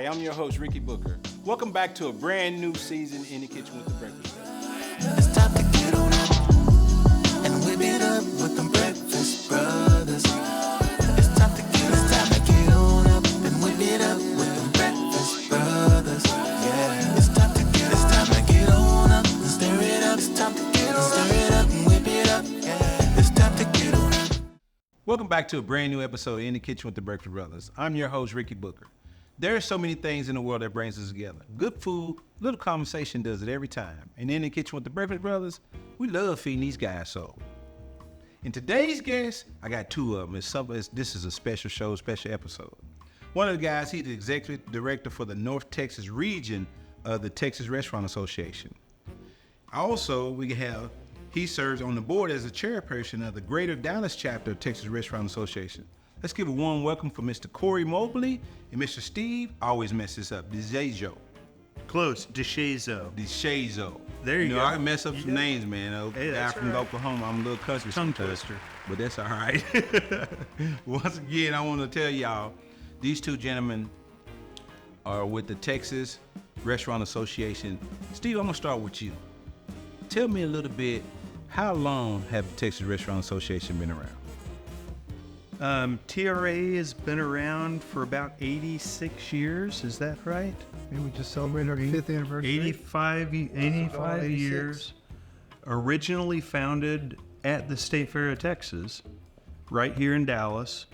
Hi, I'm your host, Ricky Booker. Welcome back to a brand new season in the Kitchen with the Breakfast Brothers. It's time to get on up and whip it up with them Breakfast Brothers. It's time to get on up and whip it up with them Breakfast Brothers. Yeah, it's time to get on up and stir it up. It's time to get on up, stir it up and whip it up. Yeah, it's time to get on up. Welcome back to a brand new episode in the Kitchen with the Breakfast Brothers. I'm your host, Ricky Booker. There are so many things in the world that brings us together. Good food, little conversation does it every time. And in the Kitchen with the Breakfast Brothers, we love feeding these guys soul. And today's guest, I got two of them. This is a special show, special episode. One of the guys, he's the executive director for the North Texas region of the Texas Restaurant Association. Also, he serves on the board as a chairperson of the Greater Dallas chapter of Texas Restaurant Association. Let's give a warm welcome for Mr. Corey Mobley and Mr. Steve, I always mess this up, Deshazo. Close, Deshazo. There you go. I can mess up some names, man. Hey, that's from all right. Oklahoma, I'm a little country. Tongue sometimes, twister. but that's all right. Once again, I want to tell y'all, these two gentlemen are with the Texas Restaurant Association. Steve, I'm gonna start with you. Tell me a little bit, how long have the Texas Restaurant Association been around? TRA has been around for about 86 years. Is that right? And we just celebrated our 5th anniversary. 85 years. Originally founded at the State Fair of Texas, right here in Dallas.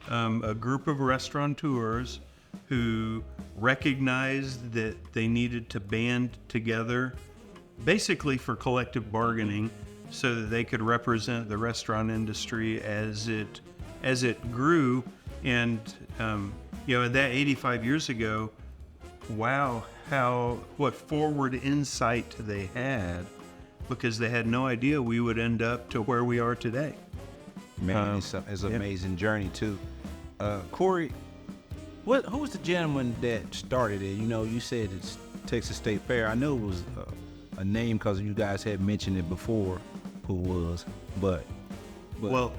A group of restaurateurs who recognized that they needed to band together basically for collective bargaining so that they could represent the restaurant industry as it grew. And that 85 years ago, wow, what forward insight they had, because they had no idea we would end up to where we are today. Man, it's an amazing journey too. Corey, who was the gentleman that started it? You said it's Texas State Fair. I know it was a name because you guys had mentioned it before. Who was? But well,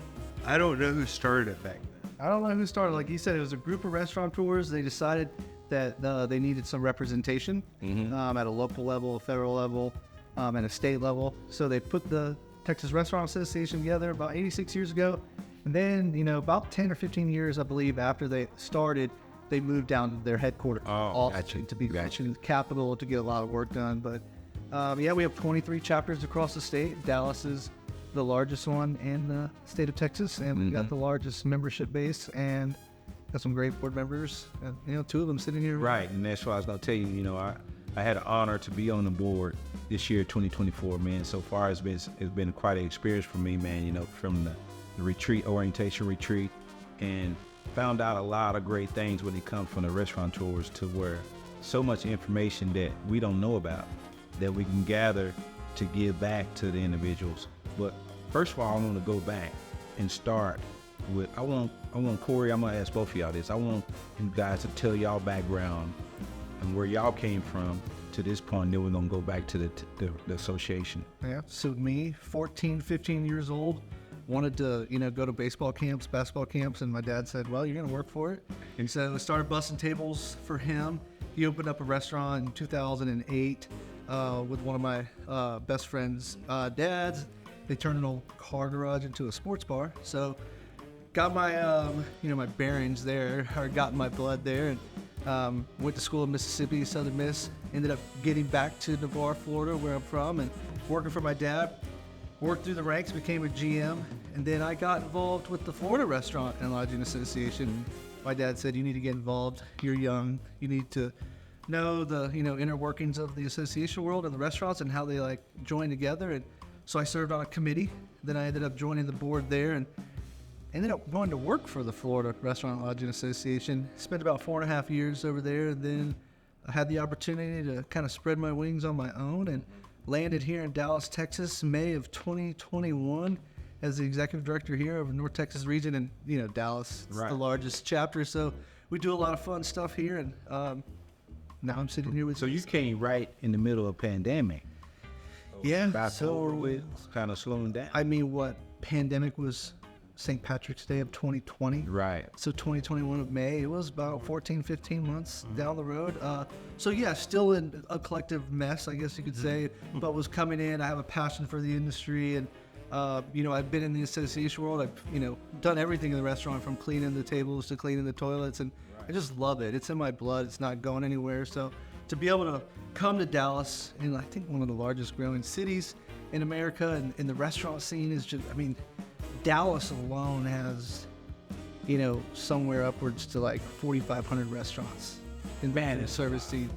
I don't know who started it back then. I don't know who started. Like you said, it was a group of restaurateurs. They decided that they needed some representation at a local level, a federal level, and a state level. So they put the Texas Restaurant Association together about 86 years ago. And then, about 10 or 15 years, I believe, after they started, they moved down to their headquarters, Austin, to be the capital to get a lot of work done. But we have 23 chapters across the state. Dallas is the largest one in the state of Texas, and we've got the largest membership base, and got some great board members, and, two of them sitting here. Right, and that's why I was going to tell you, I had an honor to be on the board this year, 2024, man. So far, it's been quite an experience for me, man, from the orientation retreat, and found out a lot of great things when it comes from the restaurateurs, to where so much information that we don't know about that we can gather to give back to the individuals. But first of all, I want to go back and start with, I want Corey, I'm going to ask both of y'all this. I want you guys to tell y'all background and where y'all came from to this point. Then we're going to go back to the association. Yeah, so me, 14, 15 years old, wanted to, go to baseball camps, basketball camps, and my dad said, well, you're going to work for it. And so I started busting tables for him. He opened up a restaurant in 2008 with one of my best friend's dads. They turned an old car garage into a sports bar. So got my, my bearings there, or got my blood there, and went to school in Mississippi, Southern Miss. Ended up getting back to Navarre, Florida, where I'm from, and working for my dad. Worked through the ranks, became a GM, and then I got involved with the Florida Restaurant and Lodging Association. My dad said, you need to get involved. You're young. You need to know the, inner workings of the association world and the restaurants and how they join together. And so I served on a committee. Then I ended up joining the board there and ended up going to work for the Florida Restaurant and Lodging Association. Spent about 4.5 years over there. And then I had the opportunity to kind of spread my wings on my own and landed here in Dallas, Texas, May of 2021 as the executive director here of the North Texas region. And, Dallas is the largest chapter. So we do a lot of fun stuff here. And now I'm sitting here with So you came right in the middle of a pandemic. Yeah. Fast forward with kind of slowing down. I mean, what pandemic was St. Patrick's Day of 2020. Right. So 2021 of May, it was about 14, 15 months down the road. So yeah, still in a collective mess, I guess you could say, but was coming in. I have a passion for the industry, and I've been in the association world. I've, done everything in the restaurant, from cleaning the tables to cleaning the toilets, and I just love it. It's in my blood. It's not going anywhere. So to be able to come to Dallas, in I think one of the largest growing cities in America, and the restaurant scene is just, Dallas alone has, somewhere upwards to like 4,500 restaurants in the service scene,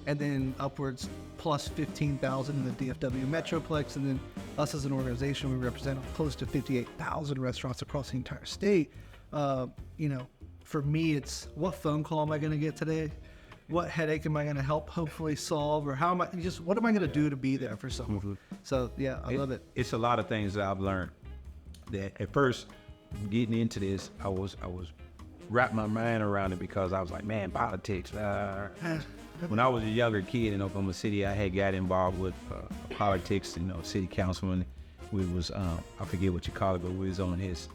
and then upwards plus 15,000 in the DFW Metroplex, and then us as an organization, we represent close to 58,000 restaurants across the entire state. For me, it's what phone call am I going to get today? What headache am I going to help hopefully solve, or what am I going to do to be there for someone? Mm-hmm. So yeah, I love it. It's a lot of things that I've learned. That at first, getting into this, I was wrapping my mind around it because I was like, man, politics. When I was a younger kid in Oklahoma City, I had got involved with politics. City councilman. We was I forget what you call it, but we was on his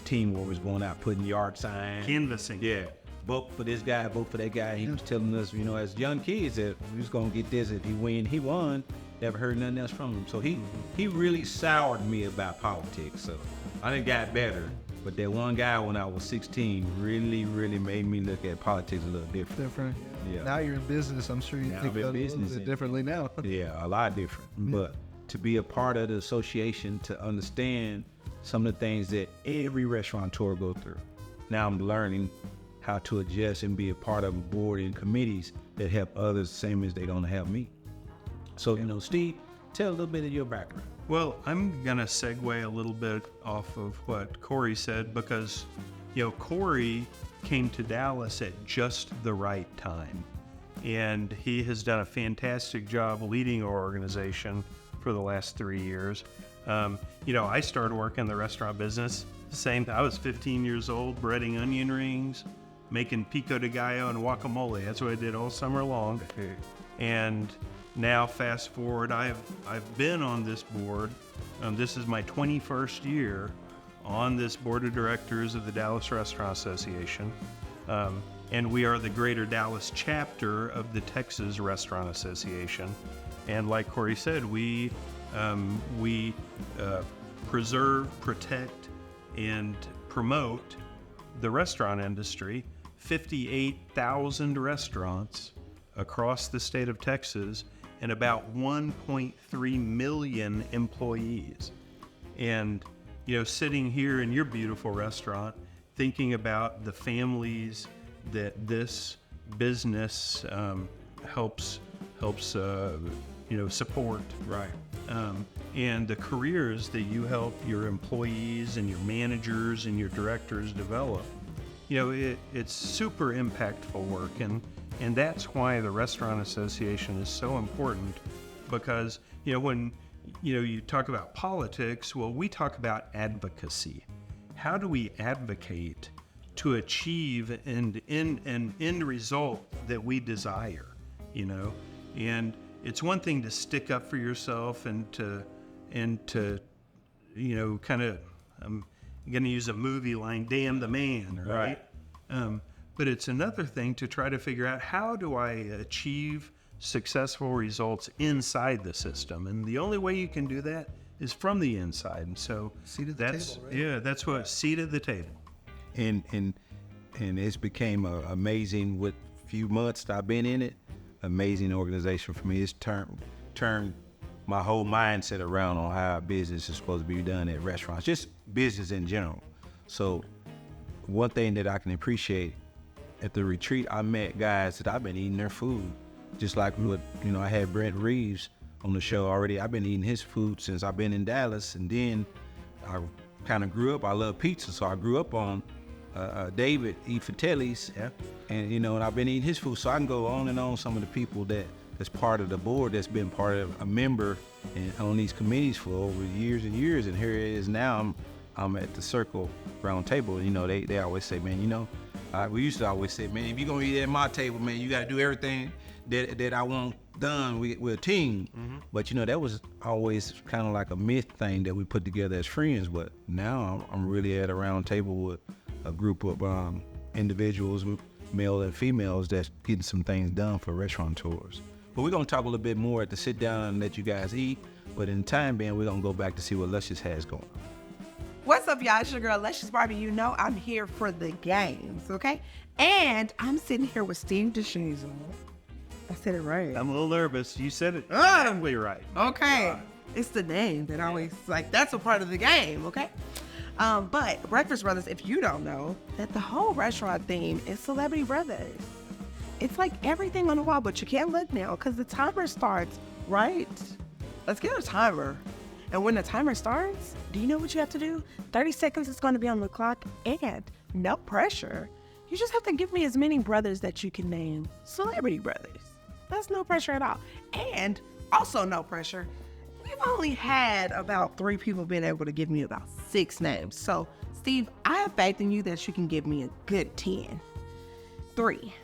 team where we was going out putting yard signs, Canvassing. Yeah. Vote for this guy, vote for that guy. He was telling us, as young kids, that we was gonna get this. If he won. Never heard nothing else from him. So he really soured me about politics. So I done got better. But that one guy when I was 16 really, really made me look at politics a little different. Yeah. Now you're in business. I'm sure you Now think I'm in about it a business little bit differently now. Yeah, a lot different. But to be a part of the association, to understand some of the things that every restaurateur go through. Now I'm learning how to adjust and be a part of a board and committees that help others the same as they don't help me. So, Steve, tell a little bit of your background. Well, I'm going to segue a little bit off of what Corey said because, Corey came to Dallas at just the right time. And he has done a fantastic job leading our organization for the last 3 years. I started working in the restaurant business. I was 15 years old, breading onion rings, making pico de gallo and guacamole. That's what I did all summer long. And now, fast forward, I've been on this board. This is my 21st year on this board of directors of the Dallas Restaurant Association. And we are the Greater Dallas chapter of the Texas Restaurant Association. And like Corey said, we preserve, protect, and promote the restaurant industry. 58,000 restaurants across the state of Texas and about 1.3 million employees. And, sitting here in your beautiful restaurant, thinking about the families that this business helps support. Right. And the careers that you help your employees and your managers and your directors develop. It's super impactful work, and that's why the Restaurant Association is so important, because when you talk about politics, well, we talk about advocacy. How do we advocate to achieve an end result that we desire? And it's one thing to stick up for yourself and to kind of, I'm going to use a movie line, damn the man, right? But it's another thing to try to figure out, how do I achieve successful results inside the system? And the only way you can do that is from the inside. And so Seat at the table, right? Yeah, that's what, seat at the table. And it's became amazing with few months that I've been in it. Amazing organization for me. It's turned my whole mindset around on how business is supposed to be done at restaurants, just business in general. So one thing that I can appreciate, at the retreat, I met guys that I've been eating their food. Just like what, I had Brent Reeves on the show already. I've been eating his food since I've been in Dallas. And then I kind of grew up, I love pizza. So I grew up on David E. Fratelli's. Yeah. And, and I've been eating his food. So I can go on and on some of the people that's part of the board, that's been part of a member and on these committees for over years and years. And here it is now, I'm at the circle round table. They always say, man, We used to always say, man, if you're gonna eat at my table, man, you gotta do everything that I want done. We're a team. But that was always kind of like a myth thing that we put together as friends. But now I'm really at a round table with a group of individuals, male and females, that's getting some things done for restaurateurs. But we're gonna talk a little bit more at the sit down and let you guys eat. But in the time being, we're gonna go back to see what Luscious has going on. What's up, y'all? It's your girl, Luscious Barbie. I'm here for the games, okay? And I'm sitting here with Steve Deshazo. I said it right. I'm a little nervous. You said it exactly right. Okay. It's the name that always, that's a part of the game, okay? But Breakfast Brothers, if you don't know, that the whole restaurant theme is Celebrity Brothers. It's like everything on the wall, but you can't look now because the timer starts, right? Let's get a timer. And when the timer starts, do you know what you have to do? 30 seconds is going to be on the clock, and no pressure. You just have to give me as many brothers that you can name Celebrity Brothers. That's no pressure at all. And also no pressure. We've only had about 3 people been able to give me about 6 names. So, Steve, I have faith in you that you can give me a good 10. 3.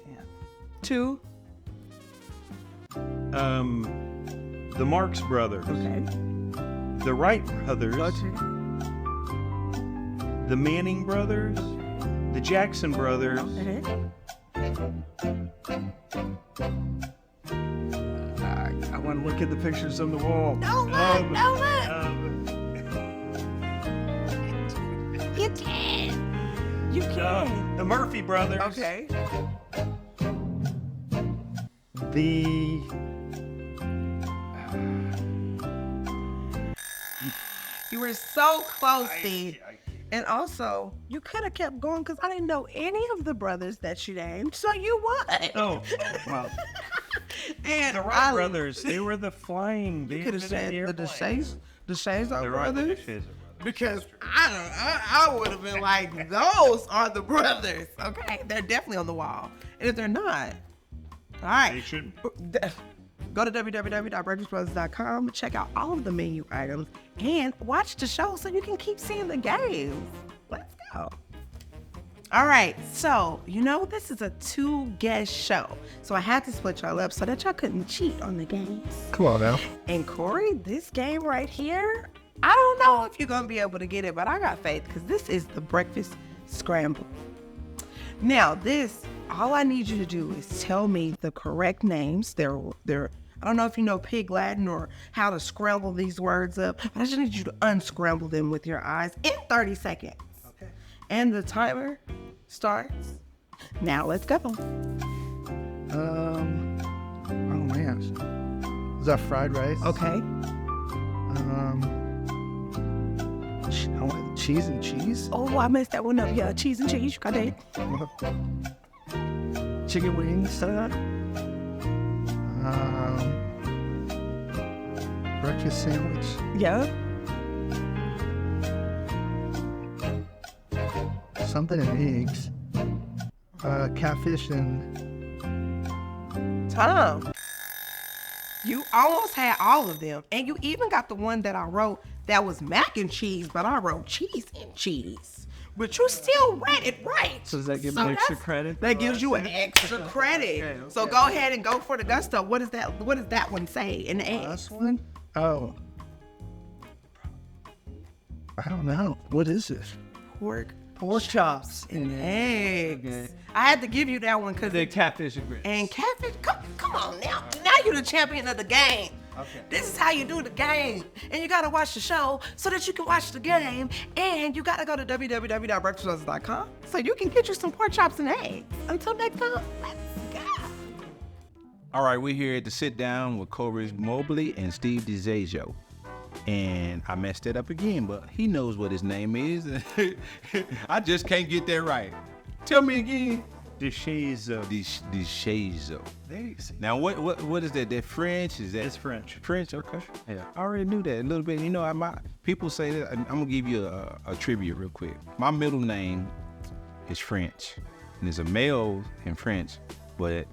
10. 2. The Marx Brothers. Okay. The Wright Brothers. Okay. The Manning Brothers. The Jackson Brothers. Okay. I want to look at the pictures on the wall. Don't look. You can. You can. The Murphy Brothers. Okay. The You were so close, Steve. And also, you could have kept going because I didn't know any of the brothers that you named, so you won. oh well, And the Wright Brothers. They were the flying. You could have said the Deshazo The brothers. Brothers. Because I would have been like, those are the brothers. Okay, they're definitely on the wall. And if they're not, all right. They should. Go to www.breakfastbrothers.com, check out all of the menu items, and watch the show so you can keep seeing the games. Let's go. All right, so, this is a 2-guest show. So I had to split y'all up so that y'all couldn't cheat on the games. Come on now. And Corey, this game right here, I don't know if you're going to be able to get it, but I got faith because this is the Breakfast Scramble. Now, all I need you to do is tell me the correct names. I don't know if you know Pig Latin or how to scramble these words up, but I just need you to unscramble them with your eyes in 30 seconds. Okay. And the timer starts now. Let's go. Oh man. Is that fried rice? Okay. Cheese and cheese? Oh, I messed that one up. Yeah, cheese and cheese. You got that. Chicken wings? Breakfast sandwich? Yeah. Something and eggs. Catfish and... Tom, you almost had all of them. And you even got the one that I wrote that was mac and cheese, but I wrote cheese and cheese. But you still read it right. So does that give me extra credit? That gives you an extra credit. Okay. So go ahead and go for the gusto. What does that one say in the egg? Last one? Oh. I don't know. What is this? Pork chops and eggs. Okay. I had to give you that one because the catfish and grits. And catfish, come on now. Now you're the champion of the game. Okay. This is how you do the game. And you gotta watch the show so that you can watch the game. And you gotta go to www.breakfastbrothers.com so you can get you some pork chops and eggs. Until next time, let's go. All right, we're here to sit down with Corey Mobley and Steve Deshazo. And I messed it up again, but he knows what his name is. I just can't get that right. Tell me again. Deshazo. Deshazo. There you see. Now, what is that? That French? Is that? It's French. French, okay. Yeah. I already knew that a little bit. People say that. I'm gonna give you a trivia real quick. My middle name is French, and it's a male in French, but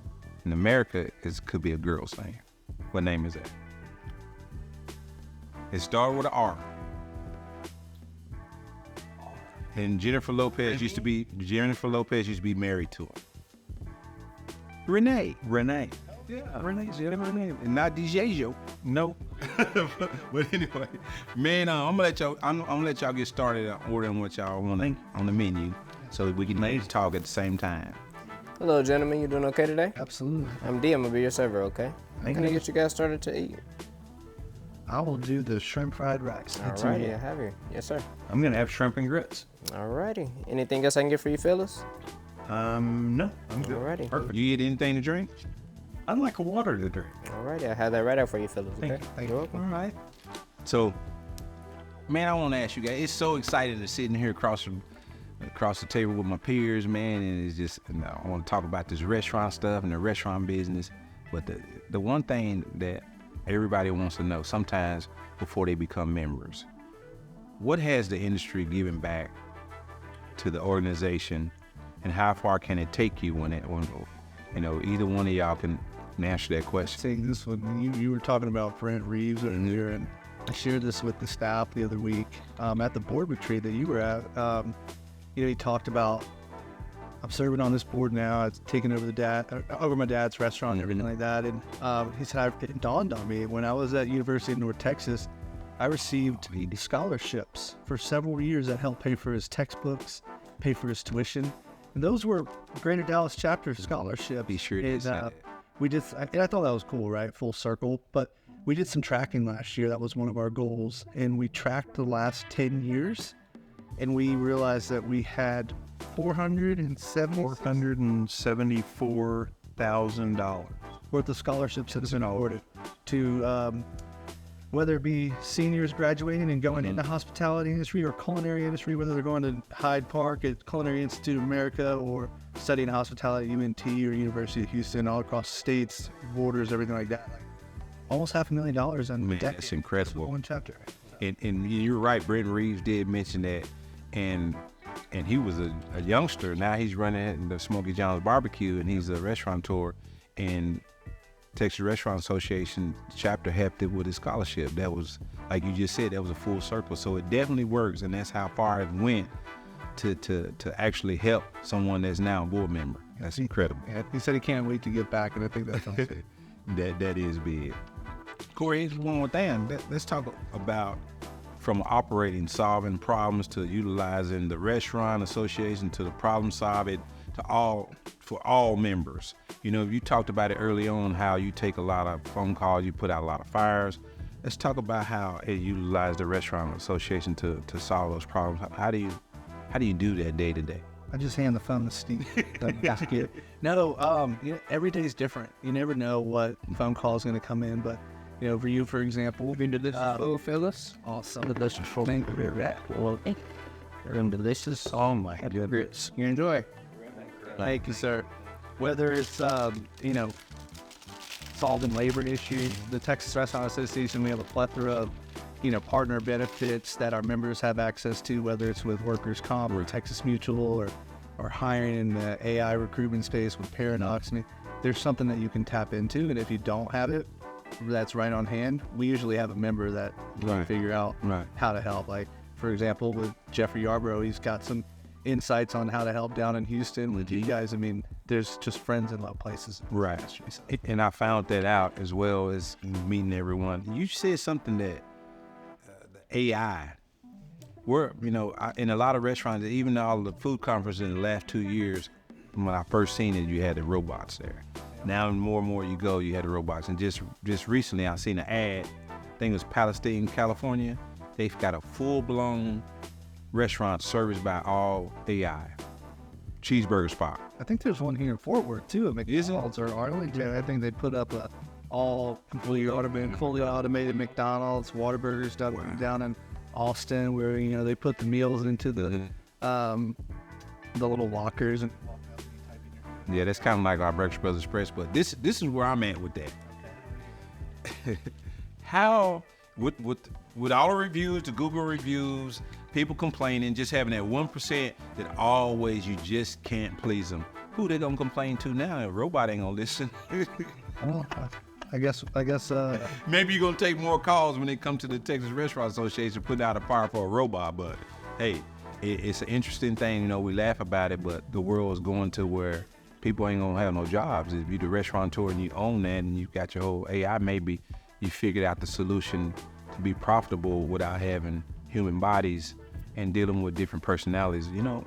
in America it could be a girl's name. What name is that? It starts with an R. And Jennifer Lopez used to be married to him. Renee. Yeah, Renee's the other name, and not Deshazo. No. But anyway, man, I'm gonna let y'all get started ordering what y'all want on the menu, so that we can talk at the same time. Hello, gentlemen. You doing okay today? Absolutely. I'm D. I'm gonna be your server, okay? Can I get you guys started to eat? I will do the shrimp fried rice. Alrighty, I have you. Yes, sir. I'm gonna have shrimp and grits. Alrighty. Anything else I can get for you, fellas? No, I'm good. Alrighty. Perfect. You get anything to drink? I'd like a water to drink. Alrighty, I have that right out for you, fellas. Okay. Thank You're you. welcome. All right. So, man, I want to ask you guys. It's so exciting to sit in here across the table with my peers, man, and it's just, I want to talk about this restaurant stuff and the restaurant business. But the one thing that everybody wants to know sometimes before they become members, what has the industry given back to the organization, and how far can it take you when either one of y'all can answer that question? Saying this one, you were talking about Brent Reeves earlier, and I shared this with the staff the other week at the board retreat that you were at. He talked about, I'm serving on this board now. It's taking over my dad's restaurant and everything like that. And he said, it dawned on me when I was at University of North Texas, I received scholarships for several years that helped pay for his textbooks, pay for his tuition. And those were Greater Dallas chapter scholarships. Be sure to say that. And I thought that was cool, right? Full circle. But we did some tracking last year. That was one of our goals. And we tracked the last 10 years. And we realized that we had $474,000 worth of scholarships that have been awarded to whether it be seniors graduating and going into hospitality industry or culinary industry, whether they're going to Hyde Park at Culinary Institute of America or studying hospitality at UNT or University of Houston, all across states, borders, everything like that. Like almost $500,000 on Man, decade. that's incredible. One chapter. And you're right, Brent Reeves did mention that, and he was a youngster. Now he's running the Smokey John's Barbecue, and he's a restaurateur, and Texas Restaurant Association chapter helped it with his scholarship. That was, like you just said, that was a full circle. So it definitely works, and that's how far it went to actually help someone that's now a board member. That's incredible. Yeah, he said he can't wait to get back, and I think that's awesome. That is big. Corey, here's one more thing. Let's talk about from operating, solving problems to utilizing the restaurant association to the problem solving for all members. You talked about it early on, how you take a lot of phone calls, you put out a lot of fires. Let's talk about how it utilized the restaurant association to solve those problems. How do you do that day to day? I just hand the phone to Steve. No, every day is different. You never know what phone call is going to come in, but for you, for example, Phyllis. awesome. Delicious. Thank you. Well, delicious. Oh my goodness. You enjoy. Thank you, sir. Whether it's solving labor issues, the Texas Restaurant Association, we have a plethora of partner benefits that our members have access to, whether it's with workers' comp or Texas Mutual or hiring in the AI recruitment space with Paradox. I mean, there's something that you can tap into, and if you don't have it, that's right on hand. We usually have a member that can figure out how to help. Like, for example, with Jeffrey Yarbrough, he's got some insights on how to help down in Houston with you guys. I mean, there's just friends in low places. Right. And I found that out as well as meeting everyone. You said something that the AI, in a lot of restaurants, even all the food conferences in the last 2 years, when I first seen it, you had the robots there. Now more and more you go, you had the robots. And just recently I seen an ad, I think it was Palestine, California. They've got a full-blown restaurant serviced by all AI. Cheeseburger spot. I think there's one here in Fort Worth too, at McDonald's or Arlington. I think they put up a all fully automated McDonald's, Whataburgers down in Austin, where they put the meals into the little lockers and. Yeah, that's kind of like our Breakfast Brothers Express, but this is where I'm at with that. How with all the reviews, the Google reviews, people complaining, just having that 1% that always you just can't please them. Who they gonna complain to now? A robot ain't gonna listen. I guess. Maybe you're gonna take more calls when it comes to the Texas Restaurant Association putting out a fire for a robot, but hey, it's an interesting thing. You know, we laugh about it, but the world is going to where people ain't gonna have no jobs. If you're the restaurateur and you own that and you got your whole AI, maybe you figured out the solution to be profitable without having human bodies and dealing with different personalities. You know,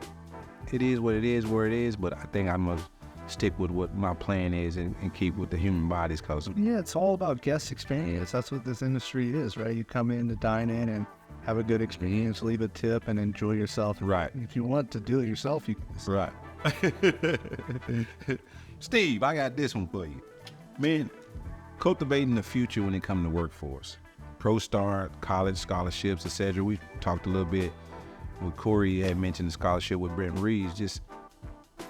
it is what it is, where it is, but I think I must stick with what my plan is and keep with the human bodies, cause Yeah, it's all about guest experience. That's what this industry is, right? You come in to dine in and have a good experience, leave a tip, and enjoy yourself. Right. If you want to do it yourself, you right. Steve, I got this one for you. Man, cultivating the future when it comes to workforce. ProStart, college scholarships, etc. We talked a little bit with Corey, had mentioned the scholarship with Brent Reeves. Just,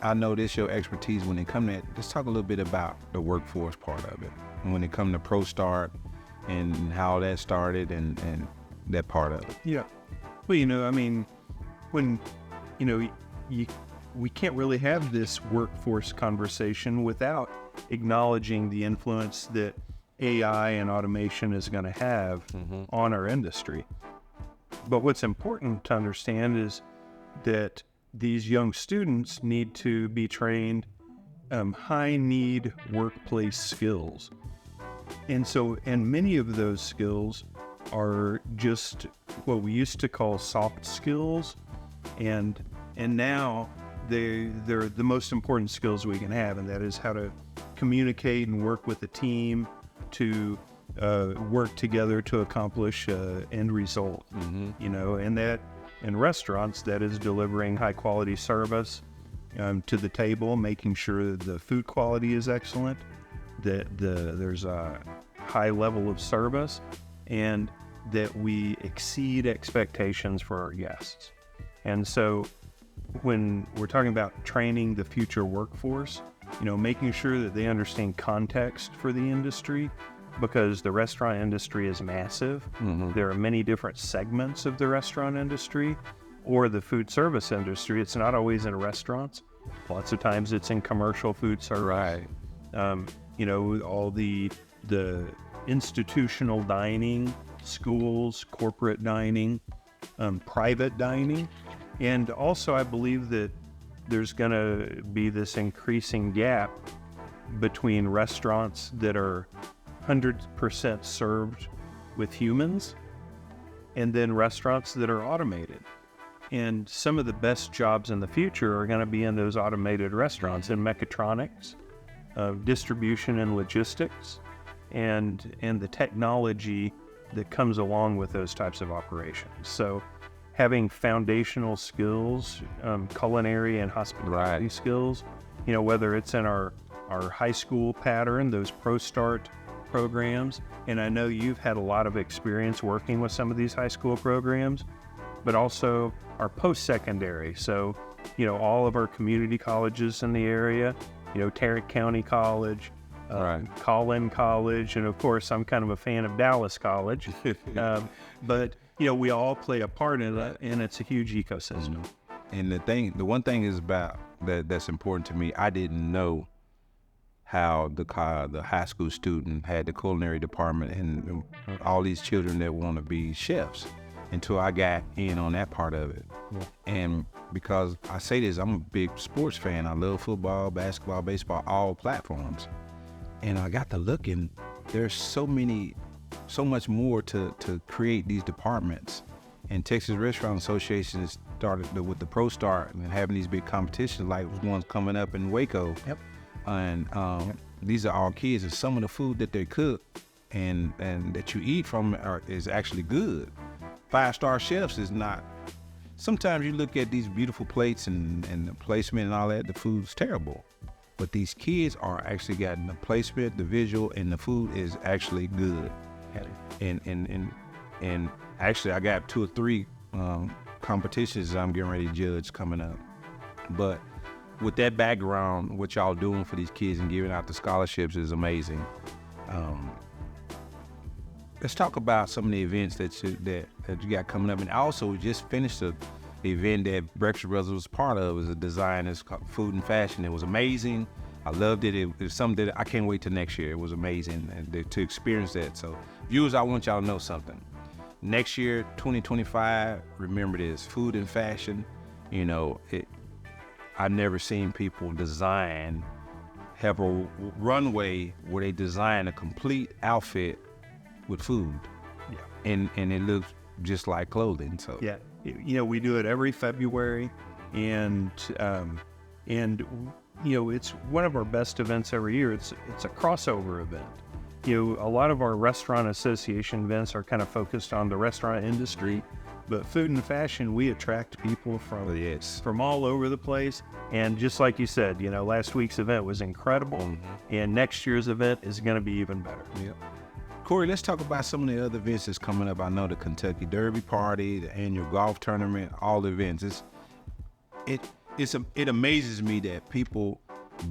I know this your expertise when it comes to that. Let's talk a little bit about the workforce part of it. And when it comes to ProStart and how that started and that part of it. Yeah. Well, you know, I mean, when, you know, we can't really have this workforce conversation without acknowledging the influence that AI and automation is going to have on our industry. But what's important to understand is that these young students need to be trained high-need workplace skills. And many of those skills are just what we used to call soft skills, and now they're the most important skills we can have, and that is how to communicate and work with a team to work together to accomplish end result. You know, and that in restaurants, that is delivering high quality service to the table, making sure that the food quality is excellent, that there's a high level of service, and that we exceed expectations for our guests. And so when we're talking about training the future workforce, you know, making sure that they understand context for the industry, because the restaurant industry is massive. There are many different segments of the restaurant industry or the food service industry. It's not always in restaurants. Lots of times it's in commercial food service. Right. You know, all the institutional dining, schools, corporate dining, private dining. And also I believe that there's going to be this increasing gap between restaurants that are 100% served with humans and then restaurants that are automated. And some of the best jobs in the future are going to be in those automated restaurants, in mechatronics, distribution and logistics, and the technology that comes along with those types of operations. So having foundational skills, culinary and hospitality skills, you know, whether it's in our high school pattern, those ProStart programs, and I know you've had a lot of experience working with some of these high school programs, but also our post-secondary. So, you know, all of our community colleges in the area, you know, Tarrant County College, Collin College, and of course, I'm kind of a fan of Dallas College. But, you know, we all play a part in it, and it's a huge ecosystem. And the one thing is about that's important to me, I didn't know how the high school student had the culinary department and all these children that want to be chefs until I got in on that part of it. And because I say this, I'm a big sports fan. I love football, basketball, baseball, all platforms. And I got to looking, there's so much more to create these departments. And Texas Restaurant Association has started with the ProStart and having these big competitions like ones coming up in Waco. And these are all kids, and some of the food that they cook and that you eat from is actually good. 5-star chefs is not. Sometimes you look at these beautiful plates and the placement and all that, the food's terrible. But these kids are actually getting the placement, the visual, and the food is actually good. And actually I got 2 or 3 competitions I'm getting ready to judge coming up. But with that background, what y'all doing for these kids and giving out the scholarships is amazing. Let's talk about some of the events that you got coming up. And also, we just finished an event that Breakfast Brothers was part of. It was a design that's called Food and Fashion. It was amazing. I loved it. It was something that I can't wait till next year. It was amazing and to experience that. So, viewers, I want y'all to know something. Next year, 2025, remember this, food and fashion, you know, I've never seen people have a runway where they design a complete outfit with food. Yeah. And it looks just like clothing. So Yeah, you know, we do it every February, and you know, it's one of our best events every year. It's a crossover event. You know, a lot of our restaurant association events are kind of focused on the restaurant industry, but food and fashion, we attract people from all over the place. And just like you said, you know, last week's event was incredible, and next year's event is going to be even better. Yep. Corey, let's talk about some of the other events that's coming up. I know the Kentucky Derby Party, the annual golf tournament, all the events. It amazes me that people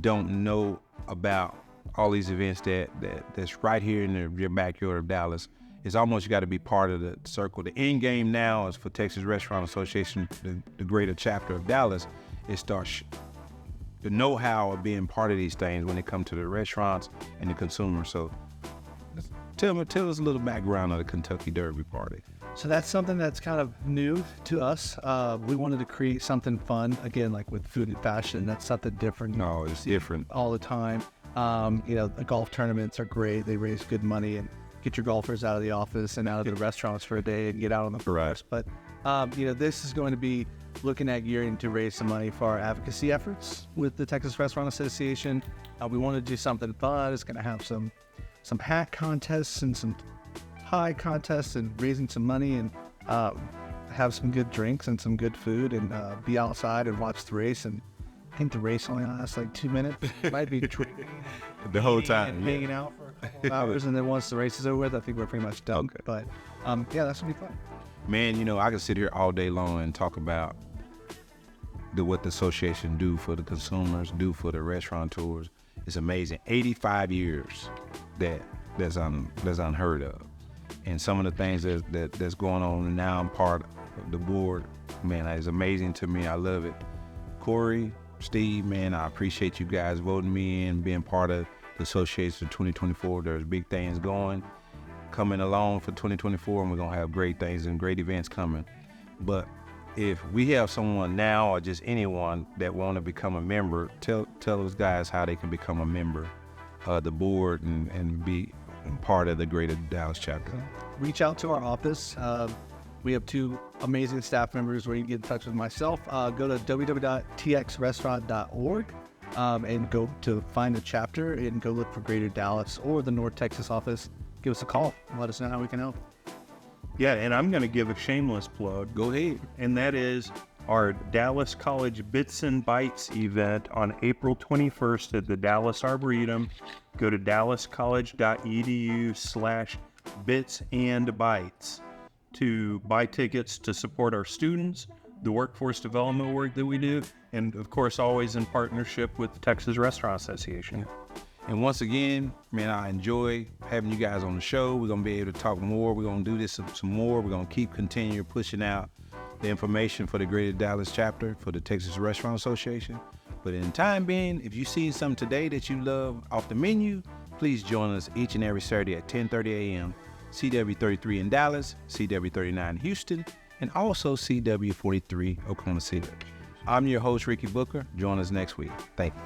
don't know about all these events that's right here in your backyard of Dallas. It's almost you got to be part of the circle. The end game now is for Texas Restaurant Association, the greater chapter of Dallas. It starts the know-how of being part of these things when it comes to the restaurants and the consumer. So tell us a little background of the Kentucky Derby Party. So that's something that's kind of new to us. We wanted to create something fun, again, like with food and fashion. That's something different. No, it's different. All the time. You know, the golf tournaments are great. They raise good money and get your golfers out of the office and out of the restaurants for a day and get out on the course. But, you know, this is going to be looking at gearing to raise some money for our advocacy efforts with the Texas Restaurant Association. We want to do something fun. It's going to have some hat contests and some pie contests and raising some money and have some good drinks and some good food and be outside and watch the race. And I think the race only lasts like 2 minutes. It might be drinking the whole time and hanging out for a couple of hours, and then once the race is over with, I think we're pretty much done. Okay. But yeah, that's gonna be fun. Man, you know, I could sit here all day long and talk about what the association do for the consumers, do for the restaurateurs. It's amazing. 85 years that's unheard of. And some of the things that's going on, and now I'm part of the board. Man, it's amazing to me. I love it. Corey, Steve, man, I appreciate you guys voting me in, being part of the association for 2024. There's big things coming along for 2024, and we're gonna have great things and great events coming. But if we have someone now or just anyone that want to become a member, tell those guys how they can become a member of the board and be part of the greater Dallas chapter. Reach out to our office. We have 2 amazing staff members where you can get in touch with myself. Go to www.txrestaurant.org and go to find a chapter and go look for Greater Dallas or the North Texas office. Give us a call. Let us know how we can help. Yeah, and I'm going to give a shameless plug. Go ahead. And that is our Dallas College Bits and Bites event on April 21st at the Dallas Arboretum. Go to dallascollege.edu/bitsandbites to buy tickets to support our students, the workforce development work that we do, and of course always in partnership with the Texas Restaurant Association. And once again, man, I enjoy having you guys on the show. We're going to be able to talk more. We're going to do this some more. We're going to continue pushing out the information for the Greater Dallas chapter for the Texas Restaurant Association. But in the time being, if you see something today that you love off the menu, please join us each and every Saturday at 10:30 a.m. CW33 in Dallas, CW39 in Houston, and also CW43 Oklahoma City. I'm your host, Ricky Booker. Join us next week. Thank you.